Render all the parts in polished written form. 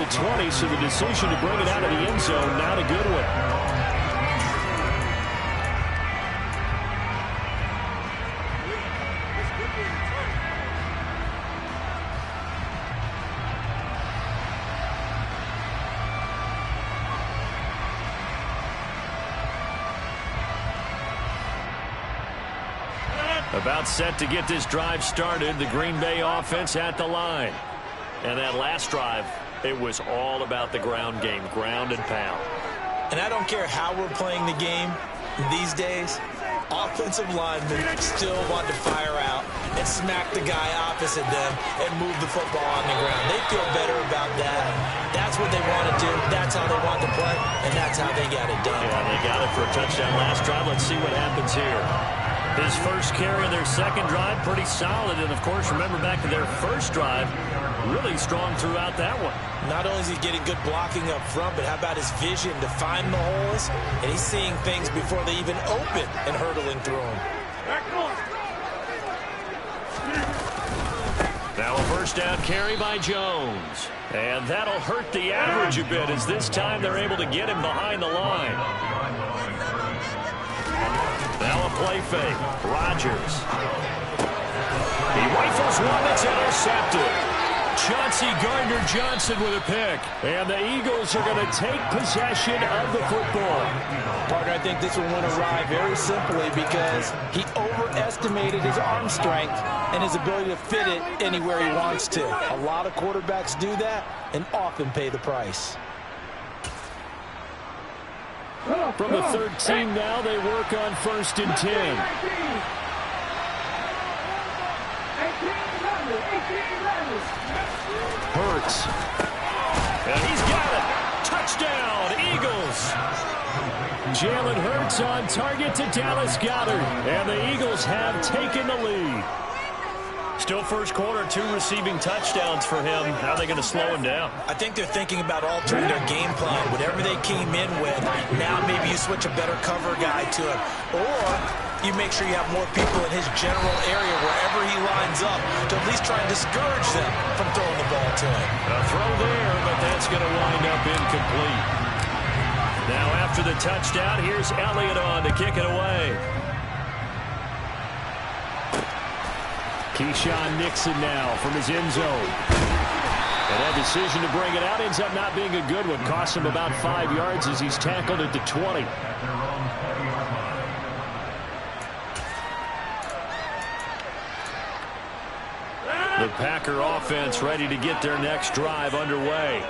the 20, so the decision to bring it out of the end zone, not a good one. About set to get this drive started. The Green Bay offense at the line. And that last drive, it was all about the ground game, ground and pound. And I don't care how we're playing the game these days, offensive linemen still want to fire out and smack the guy opposite them and move the football on the ground. They feel better about that. That's what they want to do. That's how they want to play, and that's how they got it done. Yeah, they got it for a touchdown last drive. Let's see what happens here. His first carry of their second drive, pretty solid. And, of course, remember back to their first drive, really strong throughout that one. Not only is he getting good blocking up front, but how about his vision to find the holes? And he's seeing things before they even open and hurdling through them. Now a first down carry by Jones. And that'll hurt the average a bit as this time they're able to get him behind the line. Now a play fake. Rodgers. He rifles one that's intercepted. Chauncey Gardner-Johnson with a pick. And the Eagles are going to take possession of the football. Partner, I think this one went awry very simply because he overestimated his arm strength and his ability to fit it anywhere he wants to. A lot of quarterbacks do that and often pay the price. From the 13 now, they work on 1st and 10. Hurts. And he's got it. Touchdown, Eagles. Jalen Hurts on target to Dallas Goedert. And the Eagles have taken the lead. Still first quarter, 2 receiving touchdowns for him. How are they going to slow him down? I think they're thinking about altering their game plan. Whatever they came in with, now maybe you switch a better cover guy to him. Or you make sure you have more people in his general area wherever he lines up to at least try and discourage them from throwing the ball to him. A throw there, but that's going to wind up incomplete. Now after the touchdown, here's Elliott on to kick it away. Keyshawn Nixon now from his end zone. And that decision to bring it out ends up not being a good one. Costs him about 5 yards as he's tackled at the 20. The Packer offense ready to get their next drive underway.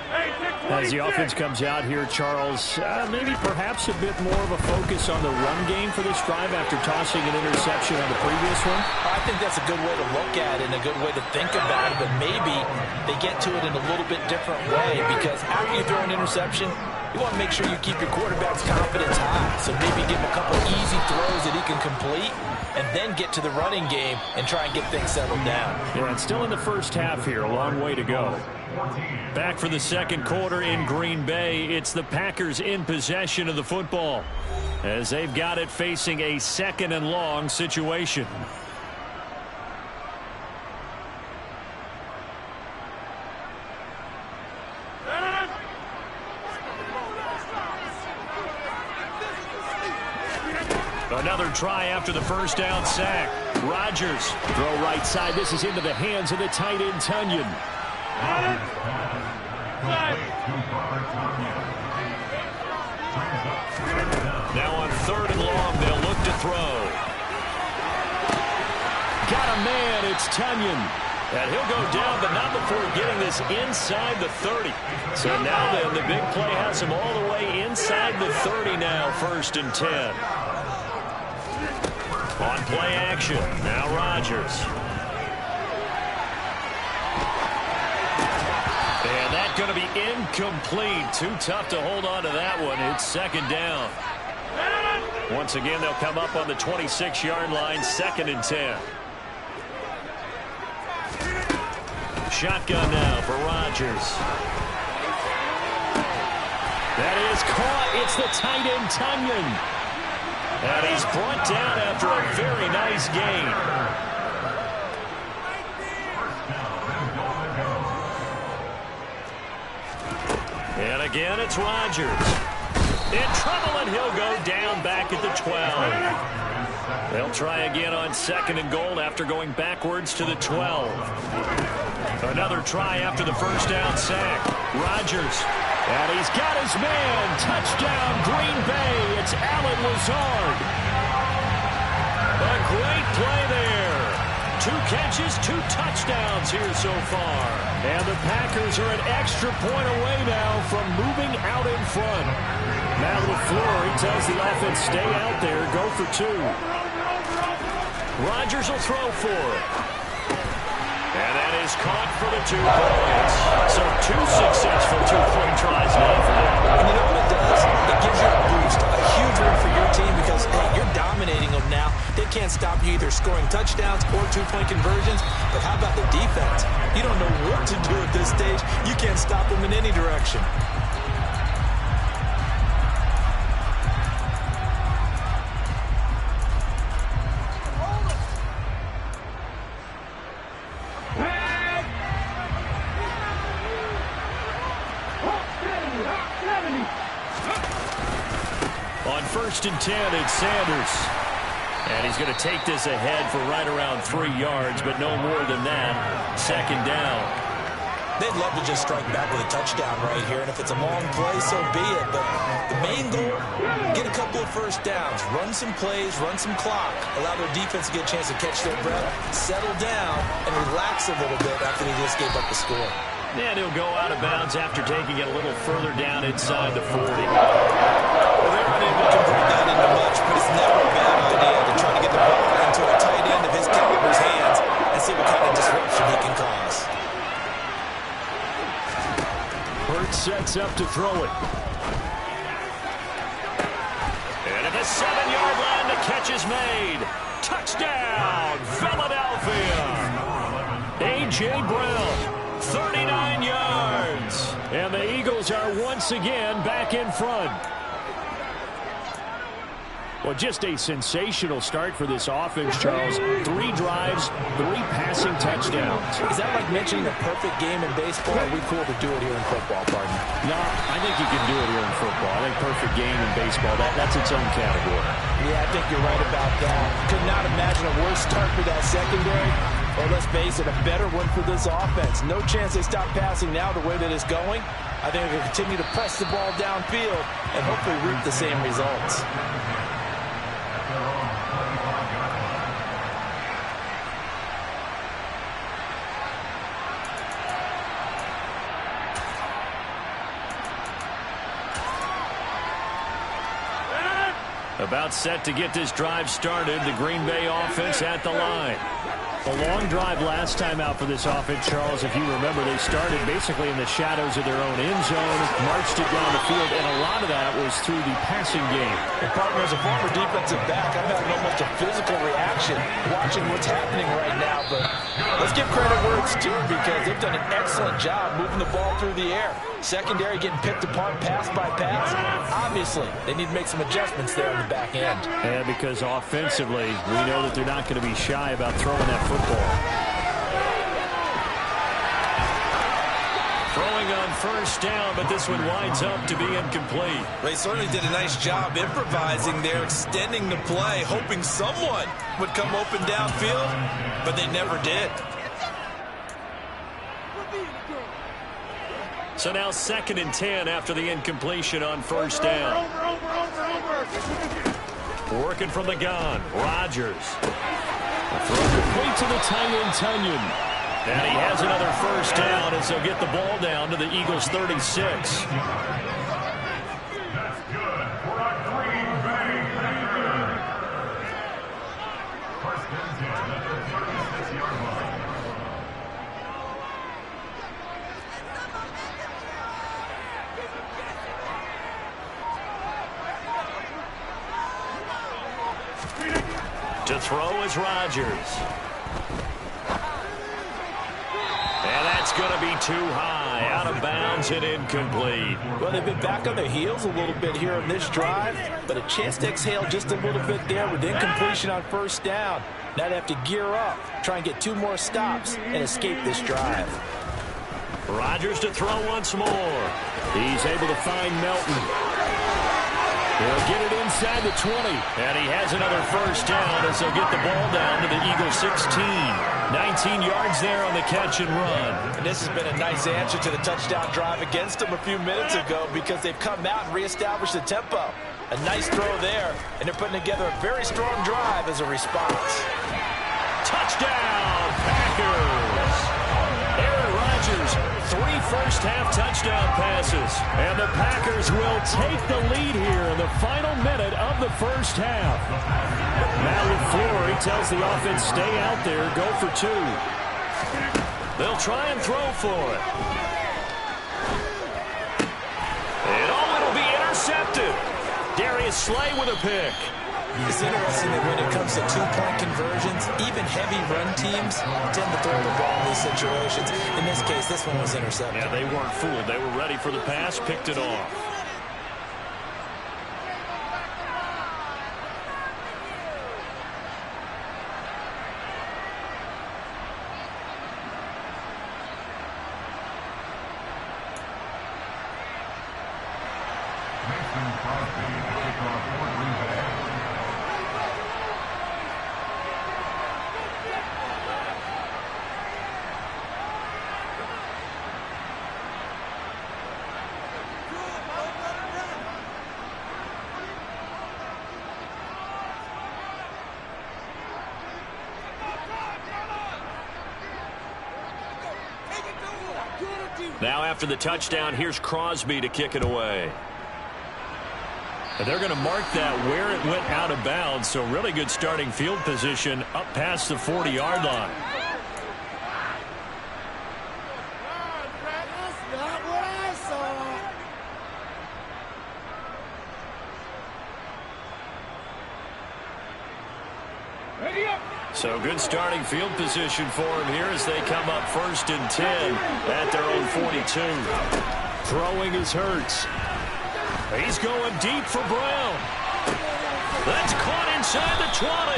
As the offense comes out here, Charles, maybe perhaps a bit more of a focus on the run game for this drive after tossing an interception on the previous one? I think that's a good way to look at it and a good way to think about it, but maybe they get to it in a little bit different way because after you throw an interception, you want to make sure you keep your quarterback's confidence high. So maybe give him a couple easy throws that he can complete and then get to the running game and try and get things settled down. Yeah, it's still in the first half here. A long way to go. Back for the second quarter in Green Bay. It's the Packers in possession of the football as they've got it facing a 2nd and long situation. Another try after the first down sack. Rodgers, throw right side. This is into the hands of the tight end, Tonyan. Now on 3rd and long, they'll look to throw. Got a man, it's Tonyan. And he'll go down, but not before getting this inside the 30. So now then, the big play has him all the way inside the 30 now, 1st and 10. On play action, now Rodgers. And that's going to be incomplete. Too tough to hold on to that one. It's 2nd down. Once again, they'll come up on the 26-yard line, 2nd and 10. Shotgun now for Rodgers. That is caught. It's the tight end, Tonyan. And he's brought down after a very nice gain. And again, it's Rodgers. In trouble, and he'll go down back at the 12. They'll try again on 2nd and goal after going backwards to the 12. Another try after the first down sack. Rodgers. And he's got his man. Touchdown, Green Bay. It's Allen Lazard. A great play there. 2 catches, 2 touchdowns here so far. And the Packers are an extra point away now from moving out in front. Now LaFleur, he tells the offense, stay out there, go for 2. Rodgers will throw for it. And that is caught for the 2 points. So 2 successful 2-point tries now for them. And you know what it does? It gives you a boost, a huge win for your team because, hey, you're dominating them now. They can't stop you either scoring touchdowns or 2-point conversions. But how about the defense? You don't know what to do at this stage. You can't stop them in any direction. On 1st and 10, it's Sanders. And he's going to take this ahead for right around 3 yards, but no more than that. 2nd down. They'd love to just strike back with a touchdown right here, and if it's a long play, so be it. But the main goal, get a couple of first downs, run some plays, run some clock, allow their defense to get a chance to catch their breath, settle down, and relax a little bit after they just gave up the score. And he'll go out of bounds after taking it a little further down inside the 40. Well, they're unable to convert that into much, but it's never a bad idea to try to get the ball into a tight end of his caliber's hands and see what kind of disruption he can cause. Hurts sets up to throw it. And at the 7-yard line, the catch is made. Touchdown, Philadelphia. A.J. Brown. 39 yards. And the Eagles are once again back in front. Well, just a sensational start for this offense, Charles. 3 drives, 3 passing touchdowns. Is that like mentioning a perfect game in baseball? Or are we cool to do it here in football, partner? No, I think you can do it here in football. I think perfect game in baseball, that's its own category. Yeah, I think you're right about that. Could not imagine a worse start for that secondary. Or let's face it, a better one for this offense. No chance they stop passing now the way that it's going. I think they'll continue to press the ball downfield and hopefully reap the same results. About set to get this drive started. The Green Bay offense at the line. A long drive last time out for this offense, Charles. If you remember, they started basically in the shadows of their own end zone, marched it down the field, and a lot of that was through the passing game. And partner, as a former defensive back, I'm having almost a physical reaction watching what's happening right now. But let's give credit where it's due because they've done an excellent job moving the ball through the air. Secondary getting picked apart pass by pass. Obviously, they need to make some adjustments there on the back end. And because offensively, we know that they're not going to be shy about throwing that football. Throwing on 1st down, but this one winds up to be incomplete. They certainly did a nice job improvising there, extending the play, hoping someone would come open downfield, but they never did. So now 2nd and 10 after the incompletion on 1st down. Working from the gun, Rodgers. Throw complete to the tight end, Tunyon. And he has another 1st down as they'll get the ball down to the Eagles' 36. To throw is Rodgers. And that's going to be too high. Out of bounds and incomplete. Well, they've been back on their heels a little bit here on this drive, but a chance to exhale just a little bit there with incompletion on 1st down. Now they have to gear up, try and get 2 more stops, and escape this drive. Rodgers to throw once more. He's able to find Melton. He'll get it inside the 20. And he has another first down as they'll get the ball down to the Eagles 16. 19 yards there on the catch and run. And this has been a nice answer to the touchdown drive against them a few minutes ago because they've come out and reestablished the tempo. A nice throw there, and they're putting together a very strong drive as a response. Touchdown, Packers! Aaron Rodgers, 3 first-half touchdown passes. And the Packers will take the lead here in the final minute of the first half. Matt LaFleur, he tells the offense, stay out there, go for 2. They'll try and throw for it. And it'll be intercepted. Darius Slay with a pick. It's interesting that when it comes to 2-point conversions, even heavy run teams tend to throw the ball in these situations. In this case, this one was intercepted. Yeah, they weren't fooled. They were ready for the pass, picked it off. Now after the touchdown, here's Crosby to kick it away. And they're going to mark that where it went out of bounds, so really good starting field position up past the 40-yard line. So good starting field position for him here as they come up 1st and 10 at their own 42. Throwing is Hurts. He's going deep for Brown. That's caught inside the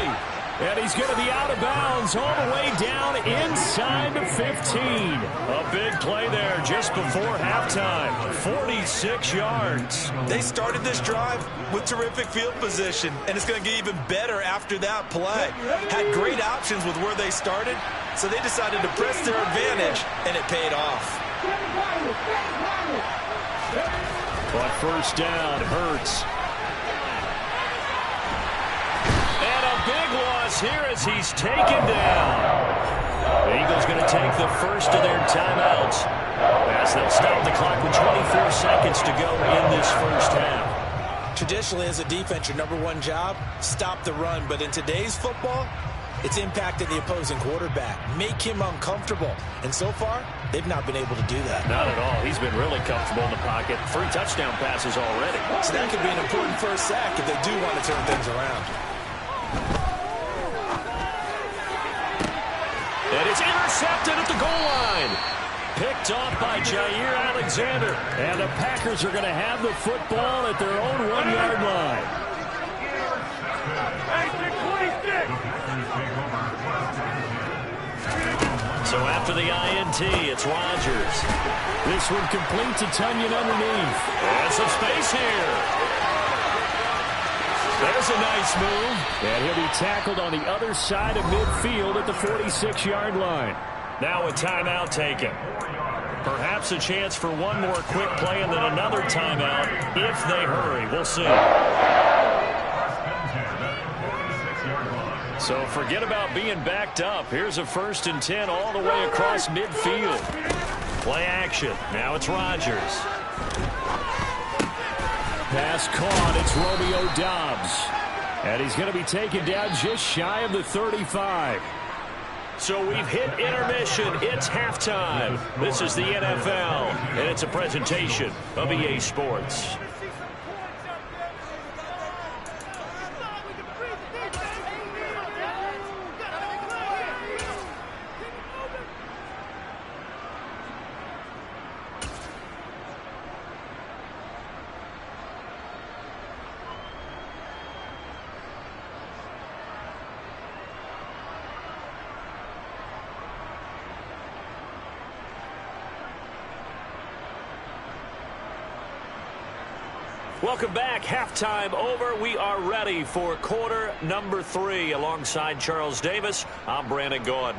20. And he's going to be out of bounds all the way down inside the 15. A big play there just before halftime. 46 yards. They started this drive with terrific field position, and it's going to get even better after that play. Had great options with where they started, so they decided to press their advantage, and it paid off. But first down, Hurts. And a big loss here as he's taken down. The Eagles going to take the first of their timeouts as they'll stop the clock with 24 seconds to go in this first half. Traditionally, as a defense, your #1 job, stop the run. But in today's football, it's impacting the opposing quarterback. Make him uncomfortable. And so far, they've not been able to do that. Not at all. He's been really comfortable in the pocket. 3 touchdown passes already. So that could be an important first sack if they do want to turn things around. And it's intercepted at the goal line. Picked off by Jair Alexander. And the Packers are going to have the football at their own 1-yard line. So after the INT, it's Rodgers. This one complete to Tunyon underneath. And some space here. There's a nice move. And he'll be tackled on the other side of midfield at the 46-yard line. Now a timeout taken. Perhaps a chance for one more quick play and then another timeout if they hurry. We'll see. So forget about being backed up. Here's a 1st and 10 all the way across midfield. Play action. Now it's Rodgers. Pass caught. It's Romeo Doubs. And he's going to be taken down just shy of the 35. So we've hit intermission. It's halftime. This is the NFL, and it's a presentation of EA Sports. Welcome back. Halftime over. We are ready for quarter number 3. Alongside Charles Davis, I'm Brandon Gaudin.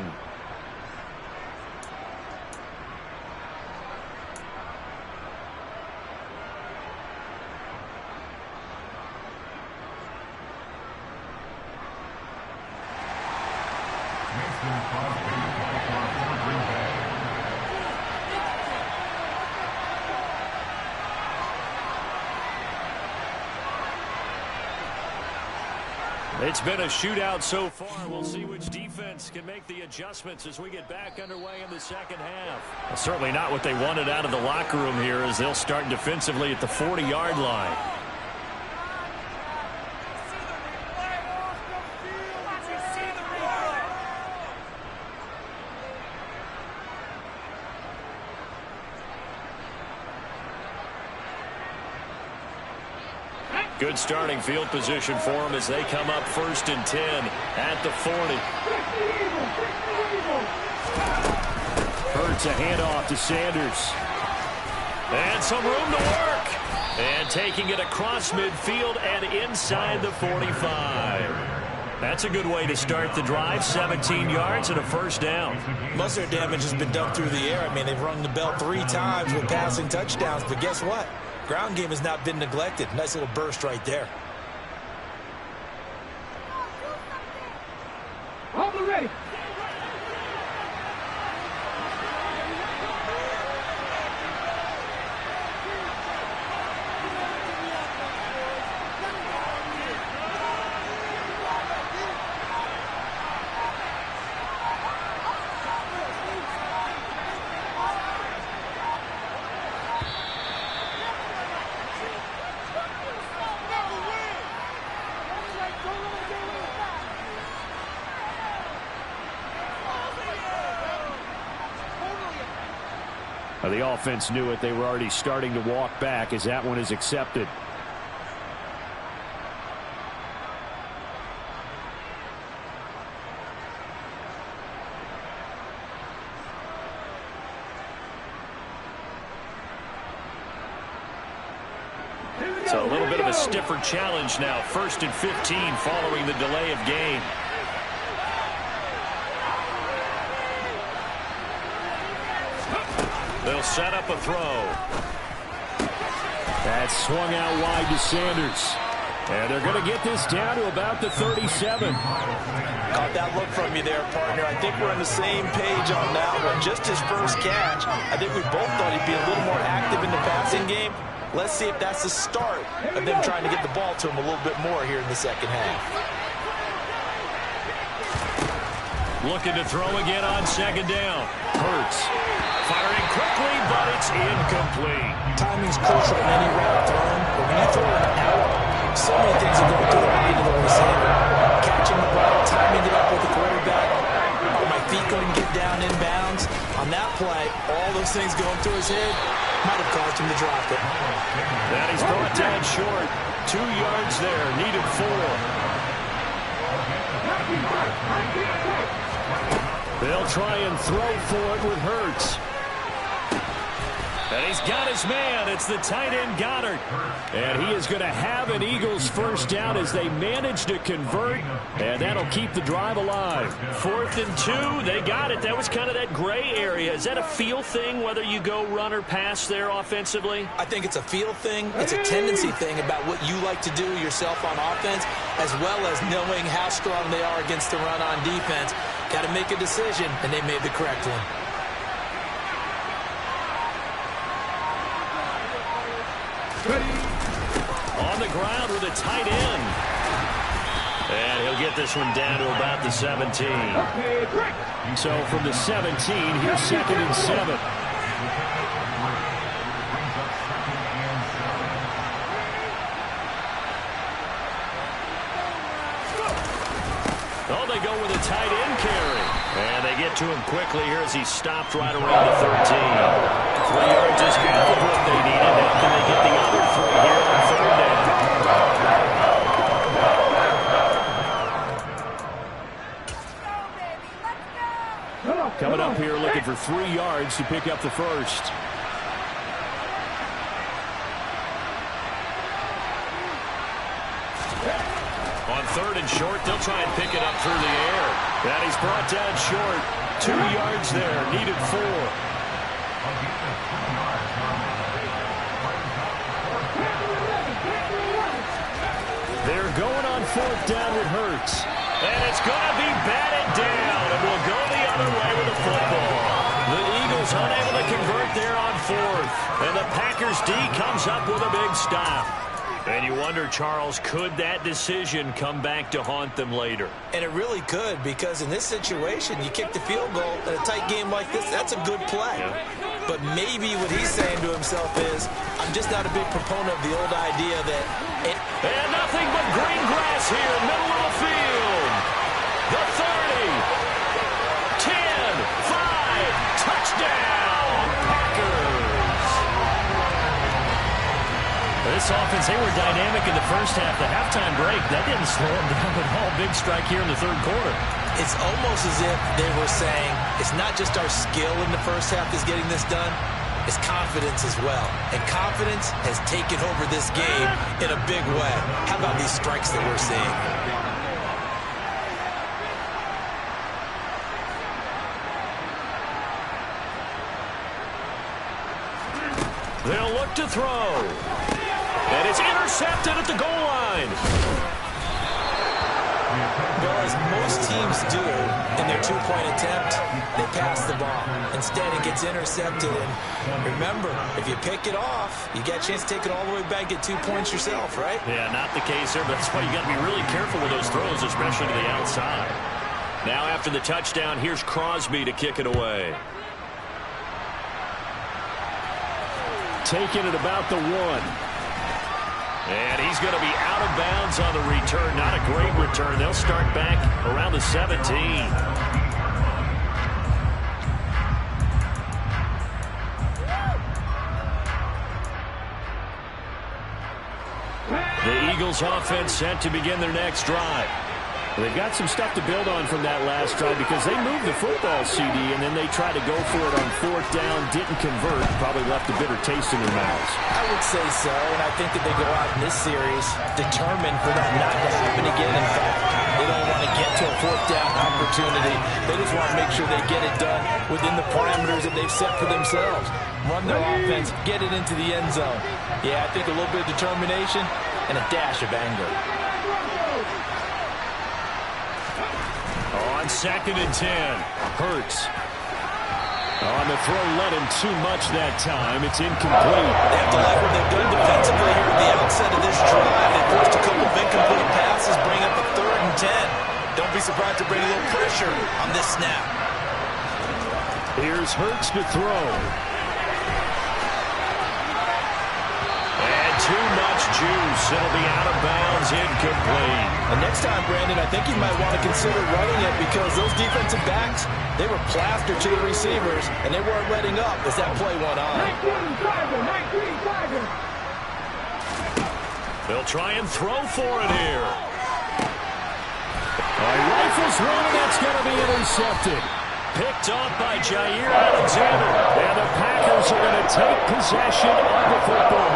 It's been a shootout so far. We'll see which defense can make the adjustments as we get back underway in the second half. Well, certainly not what they wanted out of the locker room here as they'll start defensively at the 40-yard line. Good starting field position for them as they come up 1st and 10 at the 40. Hurts a handoff to Sanders. And some room to work. And taking it across midfield and inside the 45. That's a good way to start the drive. 17 yards and a first down. Most of their damage has been done through the air. I mean, they've rung the bell 3 times with passing touchdowns. But guess what? Ground game has not been neglected. Nice little burst right there. Hold ready. The offense knew it. They were already starting to walk back as that one is accepted. So a little bit of a stiffer challenge now. 1st and 15 following the delay of game. They'll set up a throw. That's swung out wide to Sanders. And they're going to get this down to about the 37. Caught that look from you there, partner. I think we're on the same page on that one. Just his first catch. I think we both thought he'd be a little more active in the passing game. Let's see if that's the start of them trying to get the ball to him a little bit more here in the second half. Looking to throw again on 2nd down. Hurts. Firing quickly, but it's incomplete. Timing's crucial in any route thrown, but when you throw it out, so many things are going through the mind of the receiver. Catching the ball, timing it up with the quarterback. Are my feet going to get down in bounds? On that play, all those things going through his head might have caused him to drop it. That he's brought down short. 2 yards there, needed 4. They'll try and throw for it with Hurts. And he's got his man. It's the tight end Goddard. And he is going to have an Eagles first down as they manage to convert. And that'll keep the drive alive. 4th and 2. They got it. That was kind of that gray area. Is that a feel thing, whether you go run or pass there offensively? I think it's a feel thing. It's a tendency thing about what you like to do yourself on offense, as well as knowing how strong they are against the run on defense. Got to make a decision, and they made the correct one. On the ground with a tight end. And he'll get this one down to about the 17. So from the 17, here's 2nd and 7. Oh, they go with a tight end carry. And they get to him quickly here as he stopped right around the 13. 3 yards is half of what they needed. Now can they get the other 3 here on 3rd down? Coming up here looking for 3 yards to pick up the first. On 3rd and short, they'll try and pick it up through the air. And he's brought down short. 2 yards there, needed 4. They're going on 4th down with Hurts. And it's going to be batted down, and we'll go the other way with the football. The Eagles unable to convert there on 4th. And the Packers D comes up with a big stop. And you wonder, Charles, could that decision come back to haunt them later? And it really could, because in this situation, you kick the field goal in a tight game like this, that's a good play. Yeah. But maybe what he's saying to himself is, I'm just not a big proponent of the old idea that And nothing but green grass here, middle of the field. The 30, 10, 5, touchdown, Packers. This offense, they were dynamic in the first half. The halftime break, that didn't slow them down at all. Big strike here in the 3rd quarter. it's almost as if they were saying, it's not just our skill in the first half that's getting this done, it's confidence as well. And confidence has taken over this game in a big way. How about these strikes that we're seeing? They'll look to throw. And it's intercepted at the goal line. Well, as most teams do in their two-point attempt, they pass the ball. Instead, it gets intercepted. And remember, if you pick it off, you get a chance to take it all the way back, get 2 points yourself, right? Yeah, not the case there, but that's why you got to be really careful with those throws, especially to the outside. Now after the touchdown, here's Crosby to kick it away. Taking it about the 1. And he's going to be out of bounds on the return. Not a great return. They'll start back around the 17. The Eagles offense set to begin their next drive. They've got some stuff to build on from that last drive because they moved the football, CD, and then they tried to go for it on 4th down, didn't convert, probably left a bitter taste in their mouths. I would say so, and I think that they go out in this series determined for that not to happen again. In fact, they don't want to get to a 4th down opportunity. They just want to make sure they get it done within the parameters that they've set for themselves. Run their offense, get it into the end zone. Yeah, I think a little bit of determination and a dash of anger. On 2nd and 10, Hurts. On the throw, led him too much that time. It's incomplete. They have to like what they've done defensively here at the outset of this drive. They forced a couple of incomplete passes, bring up a 3rd and 10. Don't be surprised to bring a little pressure on this snap. Here's Hurts to throw. And too much juice. It'll be out of bounds, incomplete. And next time, Brandon, I think you might want to consider running it because those defensive backs, they were plastered to the receivers, and they weren't letting up as that play went on. They'll try and throw for it here. Rifles one, and that's going to be intercepted. Picked off by Jair Alexander. And the Packers are going to take possession of the football.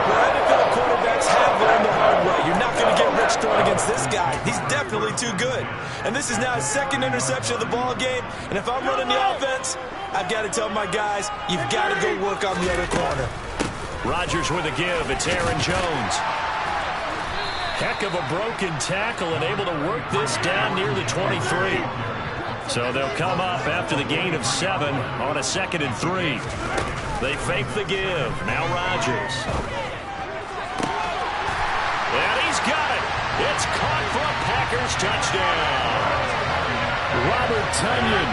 Well, NFL quarterbacks have learned the hard way. You're not going to get rich throwing against this guy. He's definitely too good. And this is now his 2nd interception of the ball game. And if I'm running the offense, I've got to tell my guys, you've got to go work on the other corner. Rodgers with a give. It's Aaron Jones. Heck of a broken tackle and able to work this down near the 23. So they'll come up after the gain of 7 on a 2nd and 3. They fake the give. Now Rodgers. And he's got it. It's caught for a Packers touchdown. Robert Tonyan,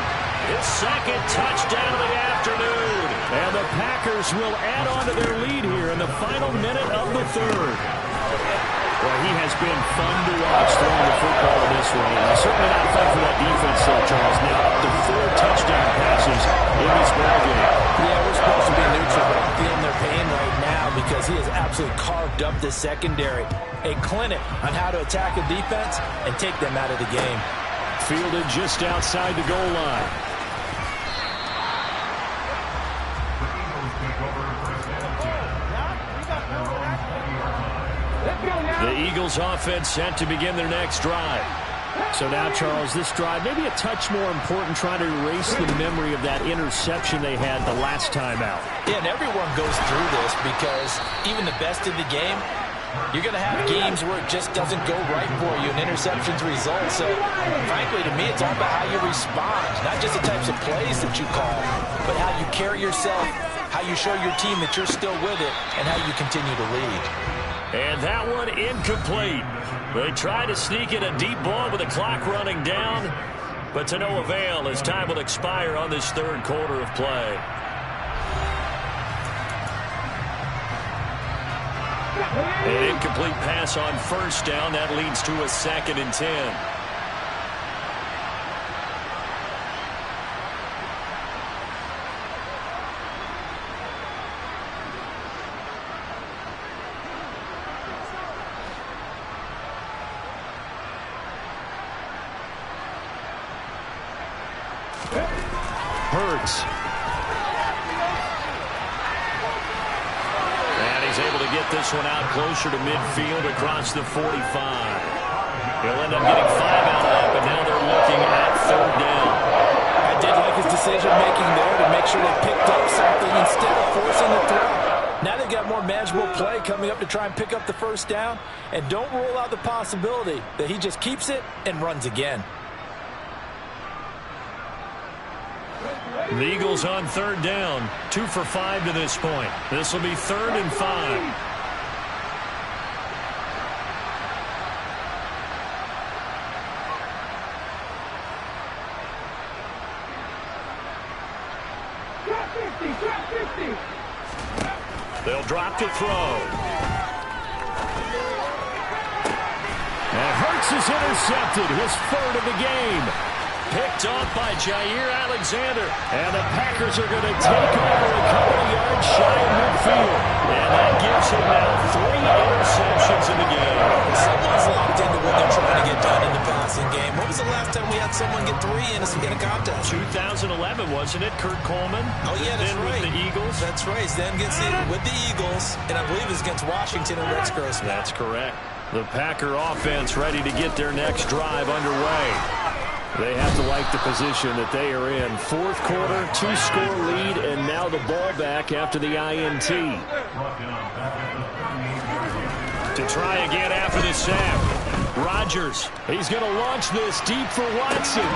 his 2nd touchdown of the afternoon. And the Packers will add on to their lead here in the final minute of the 3rd. Well, he has been fun to watch throwing the football in this one. Certainly not fun for that defense, though, Charles. Now up to 4 touchdown passes in this ballgame. Yeah, we're supposed to be neutral, but I'm feeling their pain right now because he has absolutely carved up this secondary. A clinic on how to attack a defense and take them out of the game. Fielded just outside the goal line. The Eagles offense set to begin their next drive. So now, Charles, this drive maybe a touch more important, trying to erase the memory of that interception they had the last time out. Yeah, and everyone goes through this because even the best in the game, you're going to have games where it just doesn't go right for you, and interceptions result. So, frankly, to me, it's all about how you respond, not just the types of plays that you call, but how you carry yourself, how you show your team that you're still with it, and how you continue to lead. And that one incomplete. They try to sneak in a deep ball with the clock running down, but to no avail as time will expire on this third quarter of play. An incomplete pass on first down. That leads to a 2nd and 10. Hurts. And he's able to get this one out closer to midfield across the 45. He'll end up getting 5 out of that, but now they're looking at 3rd down. I did like his decision-making there to make sure they picked up something instead of forcing the throw. Now they've got more manageable play coming up to try and pick up the 1st down, and don't rule out the possibility that he just keeps it and runs again. The Eagles on 3rd down, 2 for 5 to this point. This will be 3rd and 5. They'll drop to throw. And Hurts is intercepted, his 3rd of the game. Picked off by Jair Alexander. And the Packers are going to take over a couple of yards shy of midfield. And that gives him now 3 interceptions in the game. Someone's locked into what they're trying to get done in the passing game. When was the last time we had someone get 3 in a contest? 2011, wasn't it? Kurt Coleman. Oh, yeah, that's right. With the Eagles. That's right. Then gets it with the Eagles. And I believe it's against Washington and Rex Grossman. That's correct. The Packer offense ready to get their next drive underway. They have to like the position that they are in. 4th quarter, 2-score lead, and now the ball back after the INT. To try again after the sack. Rodgers, he's going to launch this deep for Watson.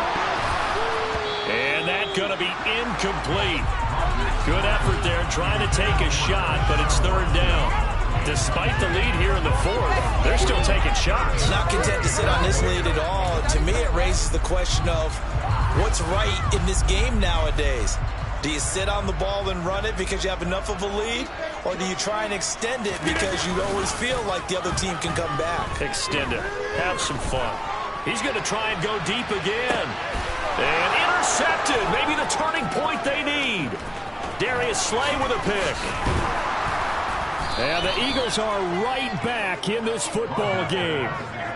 And that's going to be incomplete. Good effort there, trying to take a shot, but it's 3rd down. Despite the lead here in the 4th, they're still taking shots. Not content to sit on this lead at all. To me, it raises the question of what's right in this game nowadays. Do you sit on the ball and run it because you have enough of a lead? Or do you try and extend it because you always feel like the other team can come back? Extend it. Have some fun. He's going to try and go deep again. And intercepted. Maybe the turning point they need. Darius Slay with a pick. And the Eagles are right back in this football game.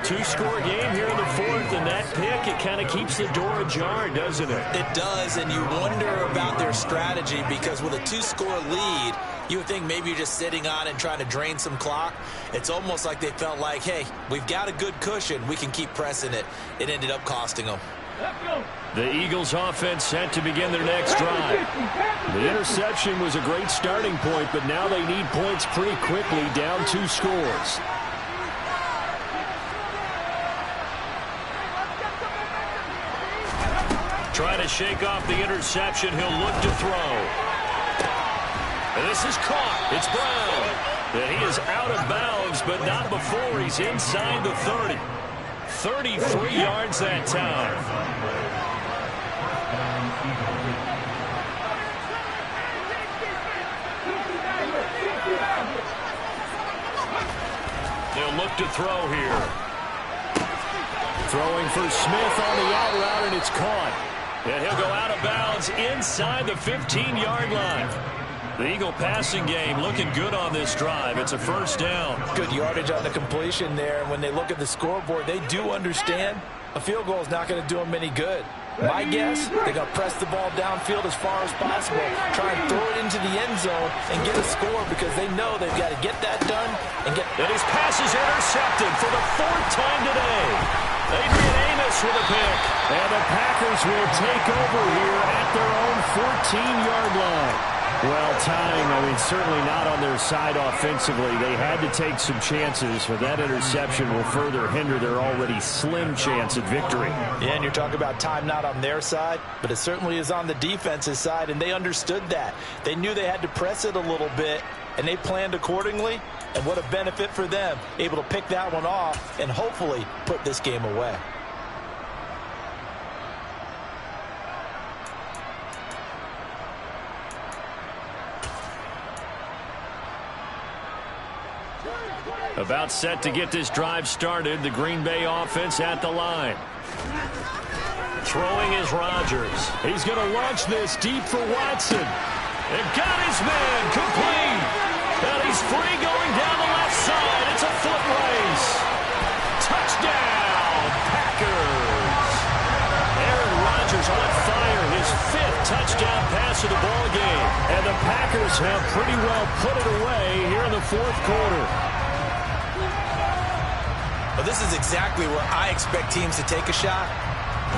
2-score game here in the 4th, and that pick, it kind of keeps the door ajar, doesn't it? It does, and you wonder about their strategy because with a 2-score lead, you would think maybe you're just sitting on it and trying to drain some clock. It's almost like they felt like, hey, we've got a good cushion. We can keep pressing it. It ended up costing them. The Eagles offense set to begin their next drive. The interception was a great starting point, but now they need points pretty quickly, down 2 scores. Trying to shake off the interception. He'll look to throw. And this is caught. It's Brown. And he is out of bounds, but not before he's inside the 30. 33 yards that time. They'll look to throw here. Throwing for Smith on the out route, and it's caught. And he'll go out of bounds inside the 15-yard line. The Eagle passing game looking good on this drive. It's a 1st down. Good yardage on the completion there. And when they look at the scoreboard, they do understand a field goal is not going to do them any good. My guess, they're going to press the ball downfield as far as possible, try and throw it into the end zone and get a score because they know they've got to get that done And his pass is intercepted for the 4th time today. Adrian Amos with a pick. And the Packers will take over here at their own 14-yard line. Well, tying, certainly not on their side offensively. They had to take some chances, but that interception will further hinder their already slim chance at victory. Yeah, and you're talking about time not on their side, but it certainly is on the defense's side, and they understood that. They knew they had to press it a little bit, and they planned accordingly, and what a benefit for them, able to pick that one off and hopefully put this game away. About set to get this drive started. The Green Bay offense at the line. Throwing is Rodgers. He's going to launch this deep for Watson. And got his man complete. And he's free going down the left side. It's a foot race. Touchdown, Packers. Aaron Rodgers on fire. His 5th touchdown pass of the ball game. And the Packers have pretty well put it away here in the 4th quarter. Well, this is exactly where I expect teams to take a shot.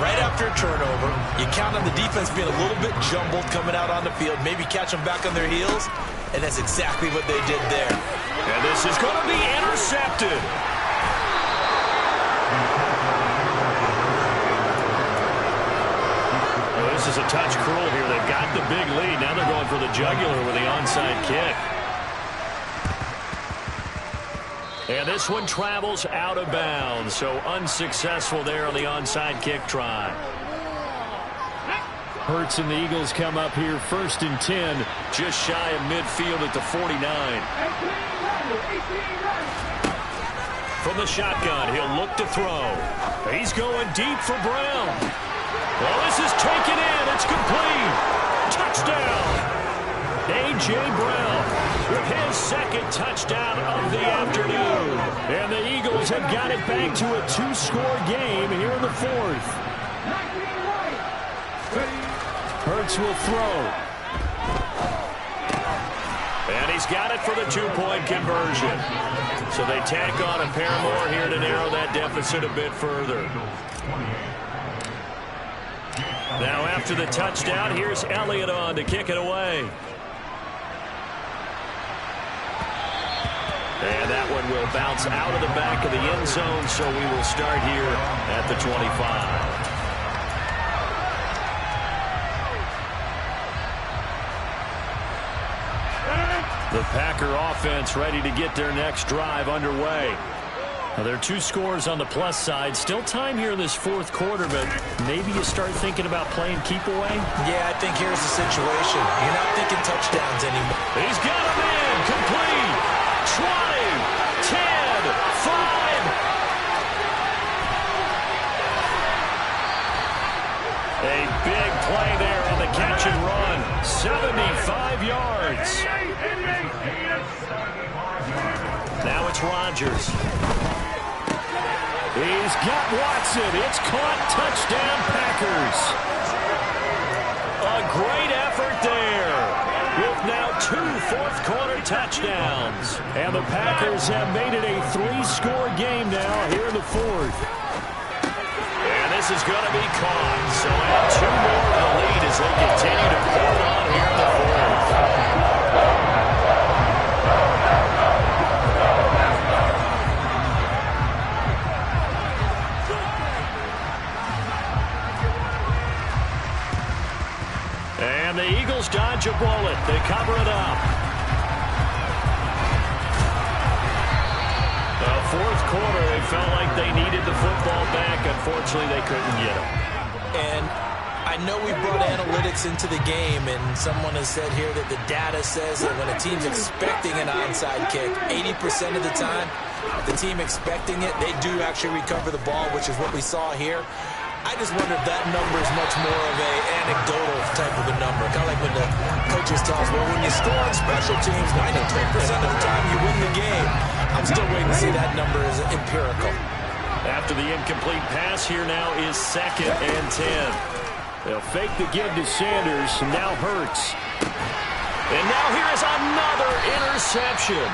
Right after a turnover, you count on the defense being a little bit jumbled coming out on the field, maybe catch them back on their heels, and that's exactly what they did there. And this is going to be intercepted. Well, this is a touch cruel here. They've got the big lead. Now they're going for the jugular with the onside kick. And this one travels out of bounds, so unsuccessful there on the onside kick try. Hurts and the Eagles come up here 1st and 10, just shy of midfield at the 49. From the shotgun, he'll look to throw. He's going deep for Brown. Well, this is taken in. It's complete. Touchdown. A.J. Brown with his 2nd touchdown of the afternoon. And the Eagles have got it back to a 2-score game here in the 4th. Hurts will throw. And he's got it for the 2-point conversion. So they tack on a pair more here to narrow that deficit a bit further. Now after the touchdown, here's Elliott on to kick it away. And that one will bounce out of the back of the end zone, so we will start here at the 25. The Packer offense ready to get their next drive underway. Now, there are 2 scores on the plus side. Still time here in this 4th quarter, but maybe you start thinking about playing keep away? Yeah, I think here's the situation. You're not thinking touchdowns anymore. He's got a man complete. 20, 10, 5. A big play there on the catch and run. 75 yards. Now it's Rodgers. He's got Watson. It's caught. Touchdown, Packers. A great effort there. With now 2 fourth-quarter touchdowns. And the Packers have made it a 3-score game now here in the 4th. And this is going to be caught. So add 2 more to the lead as they continue to pour it on here in the 4th. And the Eagles dodge a bullet. They cover it up. The 4th quarter, they felt like they needed the football back. Unfortunately, they couldn't get it. And I know we brought analytics into the game, and someone has said here that the data says that when a team's expecting an onside kick, 80% of the time, the team expecting it, they do actually recover the ball, which is what we saw here. I just wonder if that number is much more of a anecdotal type of a number. Kind of like when the coaches tell us, well, when you score on special teams, 93% of the time you win the game. I'm still waiting to see that number is empirical. After the incomplete pass, here now is 2nd and 10. They'll fake the give to Sanders. Now Hurts. And now here is another interception.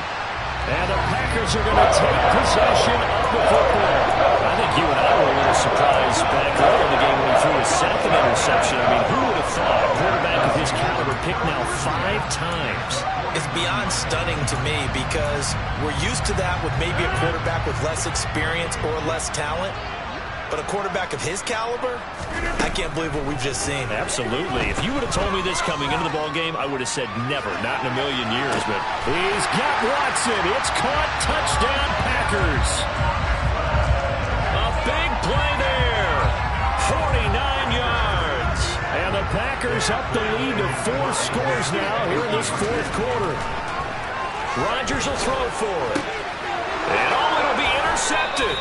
And the Packers are going to take possession of the football. I think you and I were a little surprised back earlier in the game when he threw his second interception. I mean, who would have thought a quarterback of his caliber picked now 5 times? It's beyond stunning to me because we're used to that with maybe a quarterback with less experience or less talent. But a quarterback of his caliber, I can't believe what we've just seen. Absolutely. If you would have told me this coming into the ballgame, I would have said never, not in a million years. But he's got Watson. It's caught. Touchdown, Packers. A big play there. 49 yards. And the Packers up the lead to 4 scores now here in this fourth quarter. Rodgers will throw for it. And it'll be intercepted.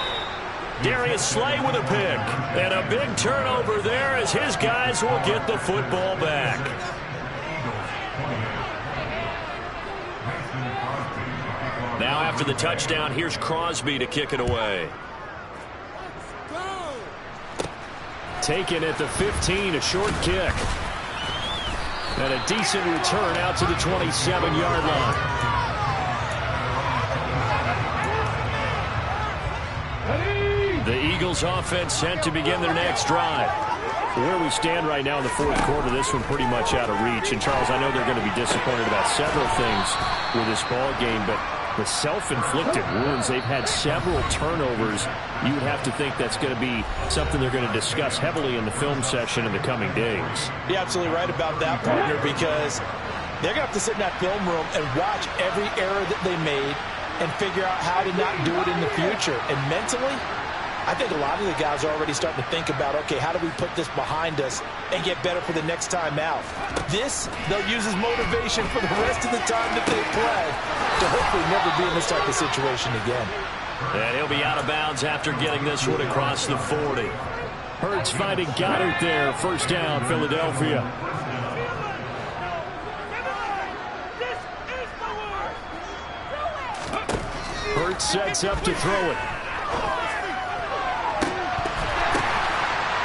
Darius Slay with a pick. And a big turnover there as his guys will get the football back. Now after the touchdown, here's Crosby to kick it away. Taken at the 15, a short kick. And a decent return out to the 27-yard line. The Eagles offense set to begin their next drive. Where we stand right now in the fourth quarter, this one pretty much out of reach. And, Charles, I know they're going to be disappointed about several things with this ball game, but the self-inflicted wounds, they've had several turnovers. You would have to think that's going to be something they're going to discuss heavily in the film session in the coming days. You're absolutely right about that, partner, because they're going to have to sit in that film room and watch every error that they made and figure out how to not do it in the future. And mentally, I think a lot of the guys are already starting to think about, okay, how do we put this behind us and get better for the next time out? This, they'll use as motivation for the rest of the time that they play to hopefully never be in this type of situation again. And he'll be out of bounds after getting this one across the 40. Hurts finding Goddard there. First down, Philadelphia. Hurts sets up to throw it.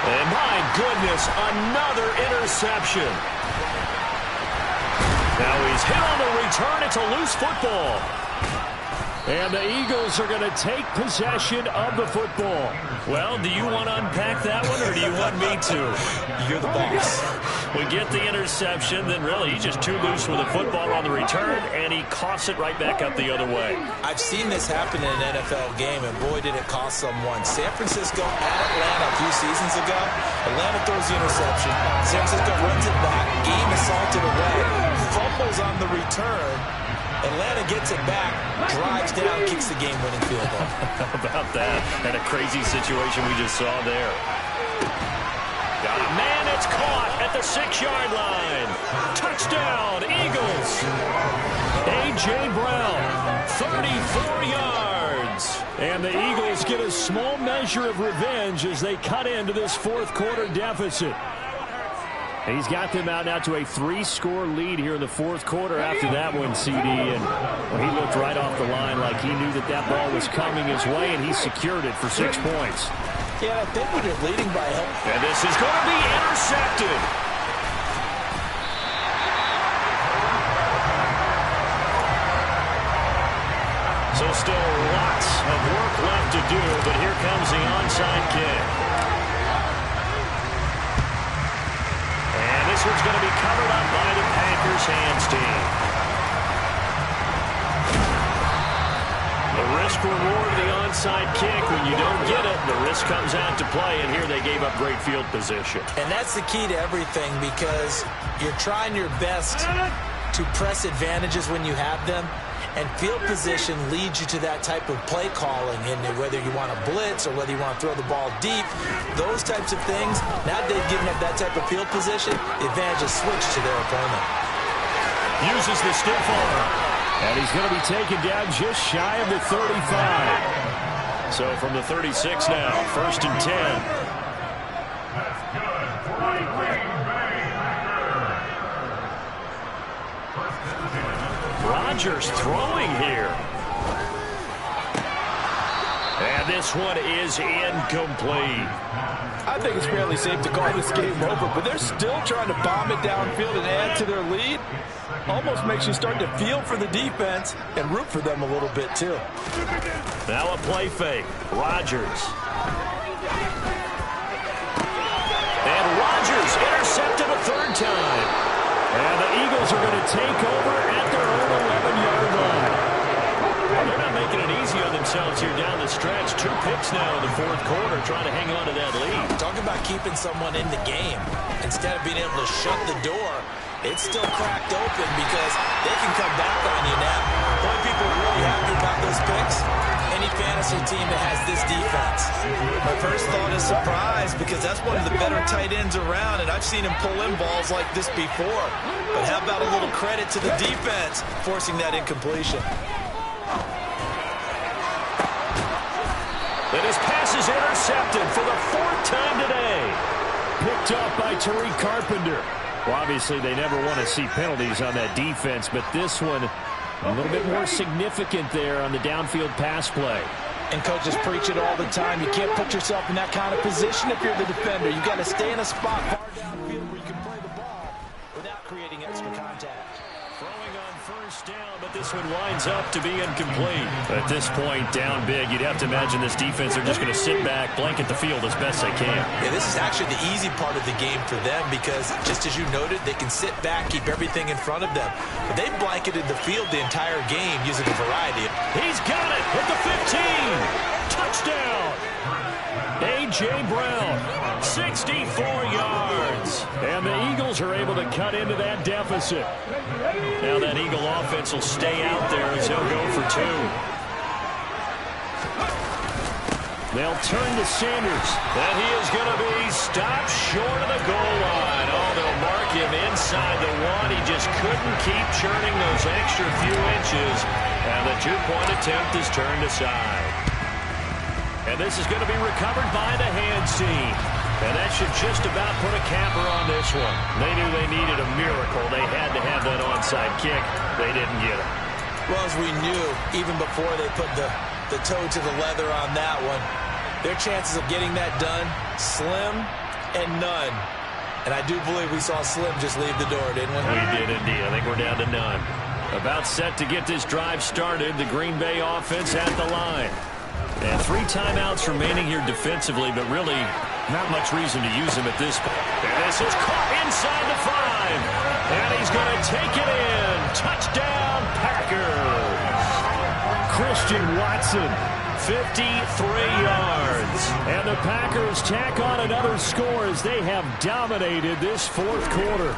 And my goodness, another interception. Now he's hit on the return. It's a loose football. And the Eagles are going to take possession of the football. Well, do you want to unpack that one, or do you want me to? You're the boss. We get the interception, then really he's just too loose with the football on the return, and he coughs it right back up the other way. I've seen this happen in an NFL game, and boy, did it cost someone. San Francisco at Atlanta a few seasons ago. Atlanta throws the interception. San Francisco runs it back. Game assaulted away. Fumbles on the return. Atlanta gets it back, drives down, kicks the game-winning field goal. How about that? And a crazy situation we just saw there. Got a man, it's caught at the 6-yard line. Touchdown, Eagles. A.J. Brown, 34 yards. And the Eagles get a small measure of revenge as they cut into this fourth quarter deficit. He's got them out now to a 3-score lead here in the fourth quarter after that one, CD. And he looked right off the line like he knew that that ball was coming his way, and he secured it for 6 points. Yeah, I think when you're leading by help. And this is going to be intercepted. So still lots of work left to do, but here comes the onside kick. This one's going to be covered up by the Packers hands team. The risk reward of the onside kick. When you don't get it, the risk comes out to play, and here they gave up great field position. And that's the key to everything, because you're trying your best to press advantages when you have them, and field position leads you to that type of play calling, and whether you want to blitz or whether you want to throw the ball deep, those types of things. Now they've given up that type of field position, the advantage is switched to their opponent. Uses the stiff arm, and he's going to be taken down just shy of the 35. So from the 36 now, 1st and 10. Rodgers throwing here. And this one is incomplete. I think it's fairly safe to call this game over, but they're still trying to bomb it downfield and add to their lead. almost makes you start to feel for the defense and root for them a little bit too. Now a play fake. Rodgers. And Rodgers intercepted a third time. And the Eagles are going to take over at their own 11-yard line. They're not making it easy on themselves here down the stretch. 2 picks now in the fourth quarter trying to hang on to that lead. Talk about keeping someone in the game. Instead of being able to shut the door, it's still cracked open because they can come back on you now. The only people really happy about those picks, any fantasy team that has this defense. My first thought is surprise because that's one of the better tight ends around, and I've seen him pull in balls like this before. But how about a little credit to the defense forcing that incompletion? And his pass is intercepted for the 4th time today. Picked up by Tariq Carpenter. Well, obviously, they never want to see penalties on that defense, but this one a little bit more significant there on the downfield pass play. And coaches preach it all the time. You can't put yourself in that kind of position if you're the defender. You've got to stay in a spot far downfield where you can play the ball without creating extra contact. Throwing on first down, but this one winds up to be incomplete. At this point, down big, you'd have to imagine this defense are just going to sit back, blanket the field as best they can. Yeah, this is actually the easy part of the game for them because, just as you noted, they can sit back, keep everything in front of them. But they've blanketed the field the entire game using a variety of... He's got it at the 15. Touchdown. A.J. Brown, 64 yards. And the Eagles are able to cut into that deficit. Now that Eagle offense will stay out there as they'll go for 2. They'll turn to Sanders. And he is going to be stopped short of the goal line. Oh, they'll mark him inside the 1. He just couldn't keep churning those extra few inches. And the 2-point attempt is turned aside. And this is going to be recovered by the hands team. And that should just about put a capper on this one. They knew they needed a miracle. They had to have that onside kick. They didn't get it. Well, as we knew, even before they put the toe to the leather on that one, their chances of getting that done, slim and none. And I do believe we saw Slim just leave the door, didn't we? We did indeed. I think we're down to none. About set to get this drive started. The Green Bay offense at the line. And 3 timeouts remaining here defensively, but really not much reason to use them at this point. And this is caught inside the 5. And he's going to take it in. Touchdown, Packers. Christian Watson, 53 yards. And the Packers tack on another score as they have dominated this 4th quarter.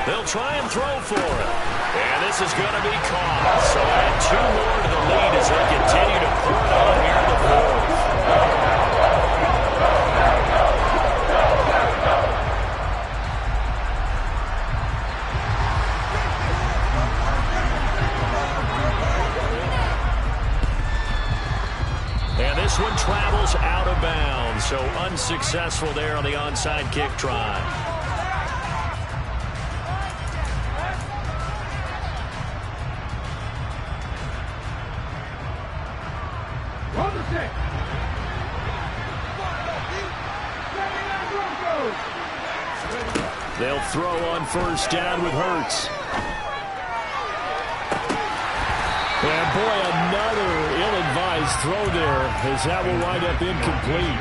They'll try and throw for it. And this is going to be caught. So add 2 more to the lead as they continue to pour it on here in the 4th. And this one travels out of bounds. So unsuccessful there on the onside kick try. They'll throw on first down with Hurts. And boy, another ill-advised throw there as that will wind up incomplete.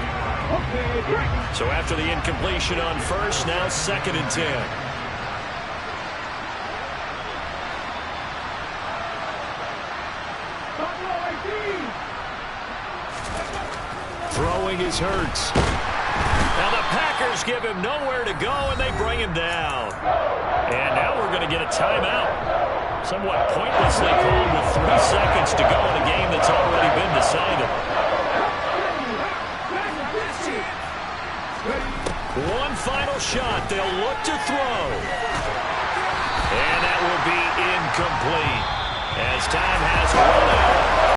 So after the incompletion on first, now 2nd and 10. Throwing is Hurts. Now the Packers give him nowhere to go, and they bring him down. And now we're going to get a timeout. Somewhat pointlessly called with 3 seconds to go in a game that's already been decided. One final shot. They'll look to throw. And that will be incomplete. As time has